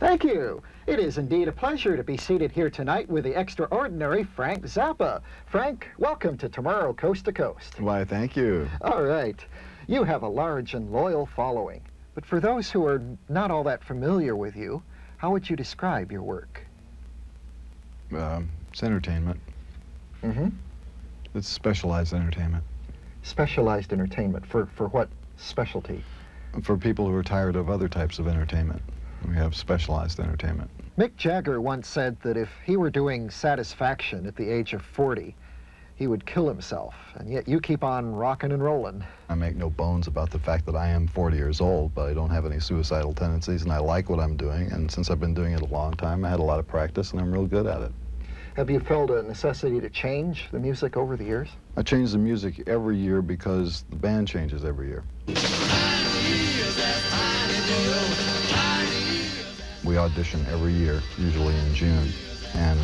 Thank you. It is indeed a pleasure to be seated here tonight with the extraordinary Frank Zappa. Frank, welcome to Tomorrow Coast to Coast. Why, thank you. All right. You have a large and loyal following. But for those who are not all that familiar with you, how would you describe your work? It's entertainment. Mm-hmm. It's specialized entertainment. Specialized entertainment. For what specialty? For people who are tired of other types of entertainment. We have specialized entertainment. Mick Jagger once said that if he were doing Satisfaction at the age of 40, he would kill himself, and yet you keep on rocking and rolling. I make no bones about the fact that I am 40 years old, but I don't have any suicidal tendencies, and I like what I'm doing, and since I've been doing it a long time, I had a lot of practice, and I'm real good at it. Have you felt a necessity to change the music over the years? I change the music every year because the band changes every year. We audition every year, usually in June, and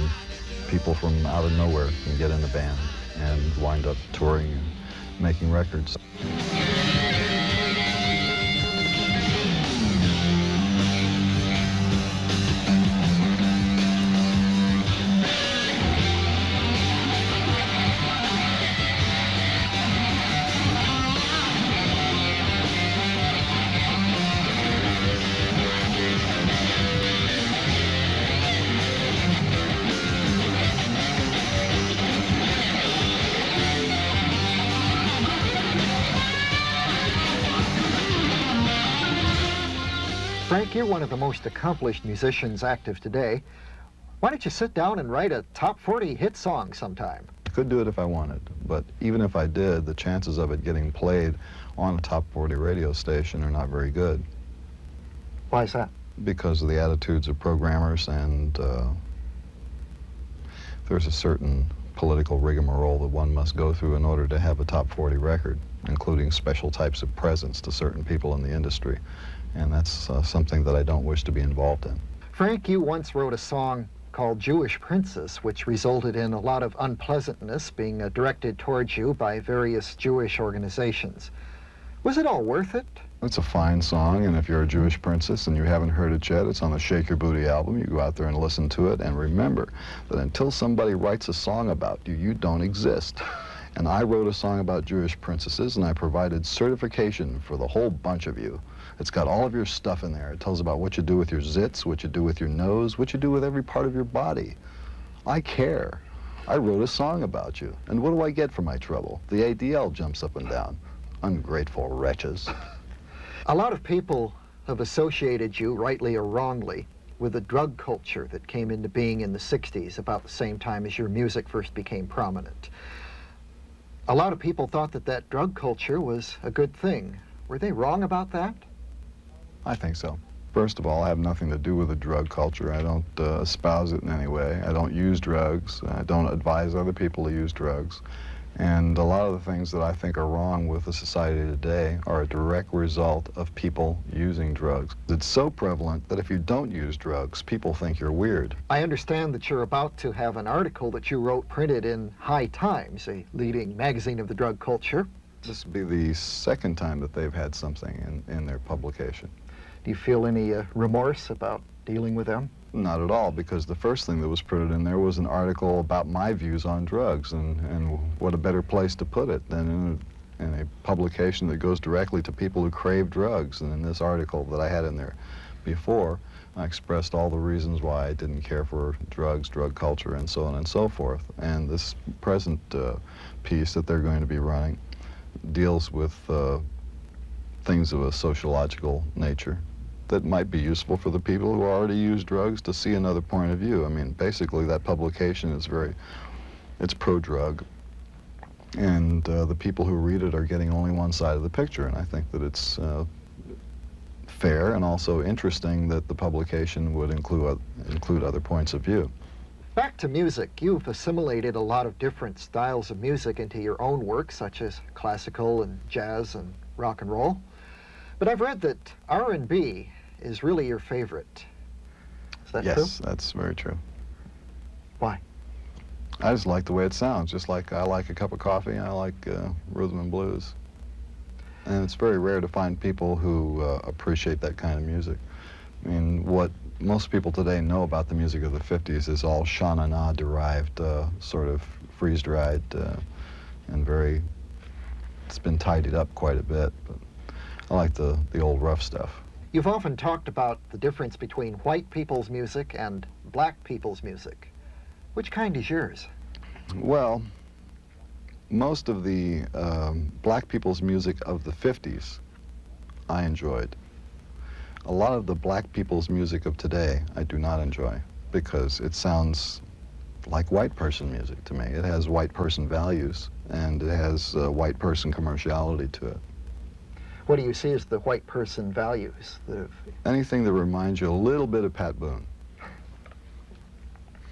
people from out of nowhere can get in the band and wind up touring and making records. Frank, you're one of the most accomplished musicians active today. Why don't you sit down and write a top 40 hit song sometime? I could do it if I wanted, but even if I did, the chances of it getting played on a top 40 radio station are not very good. Why is that? Because of the attitudes of programmers, and there's a certain political rigmarole that one must go through in order to have a top 40 record, including special types of presents to certain people in the industry. And that's something that I don't wish to be involved in. Frank, you once wrote a song called Jewish Princess, which resulted in a lot of unpleasantness being directed towards you by various Jewish organizations. Was it all worth it? It's a fine song, and if you're a Jewish princess and you haven't heard it yet, it's on the Shake Your Booty album. You go out there and listen to it, and remember that until somebody writes a song about you, you don't exist. And I wrote a song about Jewish princesses, and I provided certification for the whole bunch of you. It's got all of your stuff in there. It tells about what you do with your zits, what you do with your nose, what you do with every part of your body. I care. I wrote a song about you. And what do I get for my trouble? The ADL jumps up and down. Ungrateful wretches. A lot of people have associated you, rightly or wrongly, with the drug culture that came into being in the 60s, about the same time as your music first became prominent. A lot of people thought that that drug culture was a good thing. Were they wrong about that? I think so. First of all, I have nothing to do with the drug culture. I don't espouse it in any way. I don't use drugs. I don't advise other people to use drugs. And a lot of the things that I think are wrong with the society today are a direct result of people using drugs. It's so prevalent that if you don't use drugs, people think you're weird. I understand that you're about to have an article that you wrote printed in High Times, a leading magazine of the drug culture. This would be the second time that they've had something in their publication. Do you feel any remorse about dealing with them? Not at all, because the first thing that was printed in there was an article about my views on drugs, and what a better place to put it than in a publication that goes directly to people who crave drugs. And in this article that I had in there before, I expressed all the reasons why I didn't care for drugs, drug culture, and so on and so forth. And this present piece that they're going to be running deals with things of a sociological nature that might be useful for the people who already use drugs to see another point of view. I mean, basically that publication is it's pro-drug, and the people who read it are getting only one side of the picture, and I think that it's fair and also interesting that the publication would include other points of view. Back to music. You've assimilated a lot of different styles of music into your own work, such as classical and jazz and rock and roll. But I've read that R&B is really your favorite. Is that true? Yes, that's very true. Why? I just like the way it sounds, just like I like a cup of coffee, and I like rhythm and blues. And it's very rare to find people who appreciate that kind of music. I mean, what most people today know about the music of the 50s is all sha-na-na derived, sort of freeze-dried, and very, it's been tidied up quite a bit, but I like the old rough stuff. You've often talked about the difference between white people's music and black people's music. Which kind is yours? Well, most of the black people's music of the 50s I enjoyed. A lot of the black people's music of today I do not enjoy because it sounds like white person music to me. It has white person values and it has white person commerciality to it. What do you see as the white person values? Anything that reminds you a little bit of Pat Boone.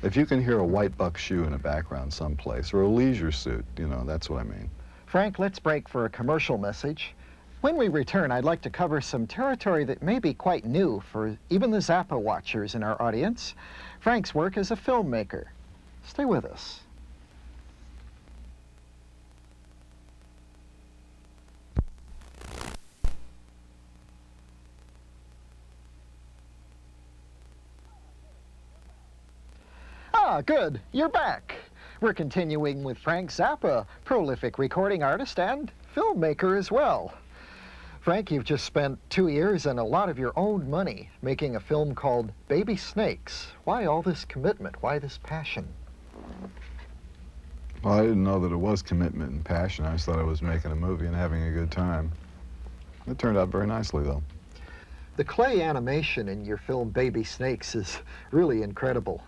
If you can hear a white buck shoe in the background someplace, or a leisure suit, you know, that's what I mean. Frank, let's break for a commercial message. When we return, I'd like to cover some territory that may be quite new for even the Zappa watchers in our audience, Frank's work as a filmmaker. Stay with us. Ah, good. You're back. We're continuing with Frank Zappa, prolific recording artist and filmmaker as well. Frank, you've just spent 2 years and a lot of your own money making a film called Baby Snakes. Why all this commitment? Why this passion? Well, I didn't know that it was commitment and passion. I just thought I was making a movie and having a good time. It turned out very nicely, though. The clay animation in your film Baby Snakes is really incredible.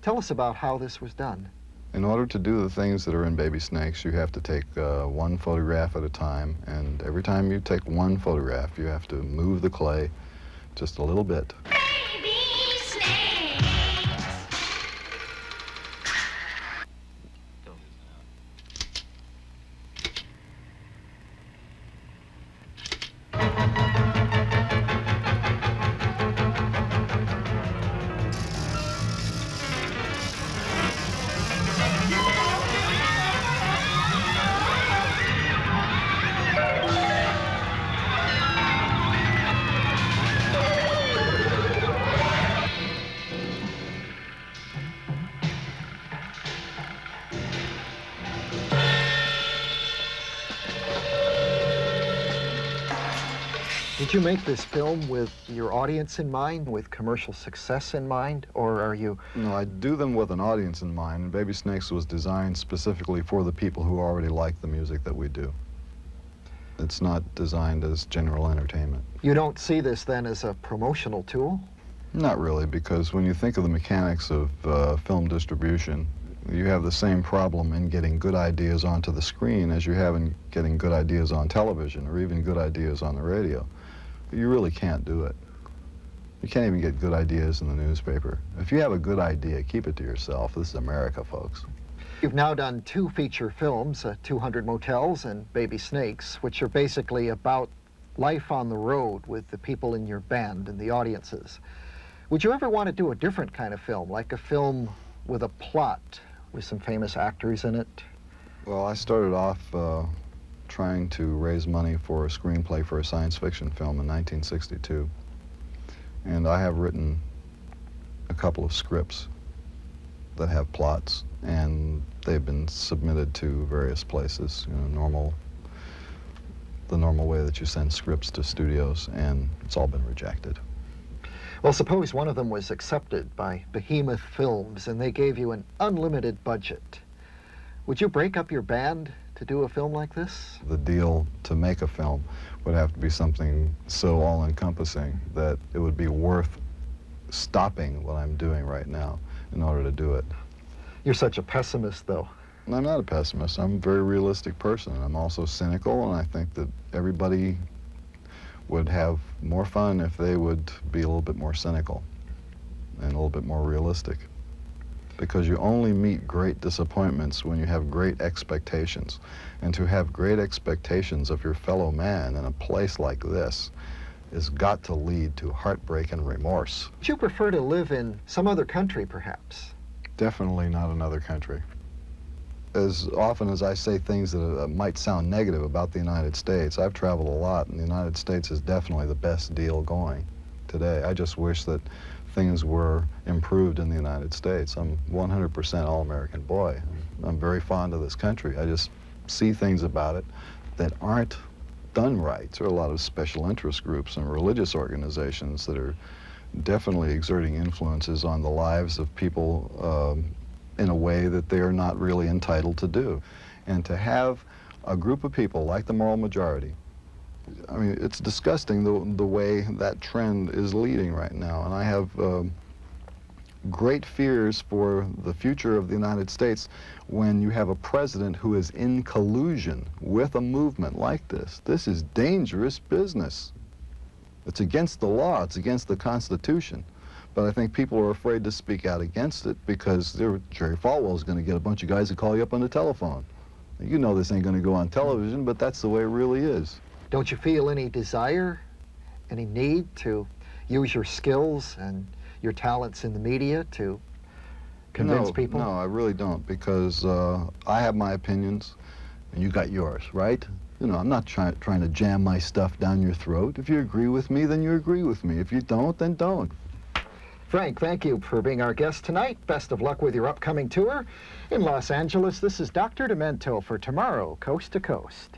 Tell us about how this was done. In order to do the things that are in Baby Snakes, you have to take one photograph at a time, and every time you take one photograph, you have to move the clay just a little bit. Baby snakes. Did you make this film with your audience in mind, with commercial success in mind, or are you... No, I do them with an audience in mind, and Baby Snakes was designed specifically for the people who already like the music that we do. It's not designed as general entertainment. You don't see this then as a promotional tool? Not really, because when you think of the mechanics of film distribution, you have the same problem in getting good ideas onto the screen as you have in getting good ideas on television or even good ideas on the radio. You really can't do it. You can't even get good ideas in the newspaper. If you have a good idea, keep it to yourself. This is America, folks. You've now done 2 feature films, 200 Motels and Baby Snakes, which are basically about life on the road with the people in your band and the audiences. Would you ever want to do a different kind of film, like a film with a plot, with some famous actors in it? Well, I started off trying to raise money for a screenplay for a science fiction film in 1962. And I have written a couple of scripts that have plots, and they've been submitted to various places, you know, the normal way that you send scripts to studios, and it's all been rejected. Well, suppose one of them was accepted by Behemoth Films and they gave you an unlimited budget. Would you break up your band to do a film like this? The deal to make a film would have to be something so all-encompassing that it would be worth stopping what I'm doing right now in order to do it. You're such a pessimist, though. I'm not a pessimist. I'm a very realistic person. I'm also cynical, and I think that everybody would have more fun if they would be a little bit more cynical and a little bit more realistic. Because you only meet great disappointments when you have great expectations. And to have great expectations of your fellow man in a place like this has got to lead to heartbreak and remorse. Would you prefer to live in some other country, perhaps? Definitely not another country. As often as I say things that might sound negative about the United States, I've traveled a lot, and the United States is definitely the best deal going today. I just wish that things were improved in the United States. I'm 100% all-American boy. I'm very fond of this country. I just see things about it that aren't done right. There are a lot of special interest groups and religious organizations that are definitely exerting influences on the lives of people in a way that they are not really entitled to do. And to have a group of people like the moral majority, I mean, it's disgusting the way that trend is leading right now. And I have great fears for the future of the United States when you have a president who is in collusion with a movement like this. This is dangerous business. It's against the law, it's against the Constitution. But I think people are afraid to speak out against it because Jerry Falwell's going to get a bunch of guys to call you up on the telephone. You know this ain't going to go on television, but that's the way it really is. Don't you feel any desire, any need to use your skills and your talents in the media to convince people? No, I really don't, because I have my opinions, and you got yours, right? You know, I'm not trying to jam my stuff down your throat. If you agree with me, then you agree with me. If you don't, then don't. Frank, thank you for being our guest tonight. Best of luck with your upcoming tour. In Los Angeles, this is Dr. Demento for Tomorrow, Coast to Coast.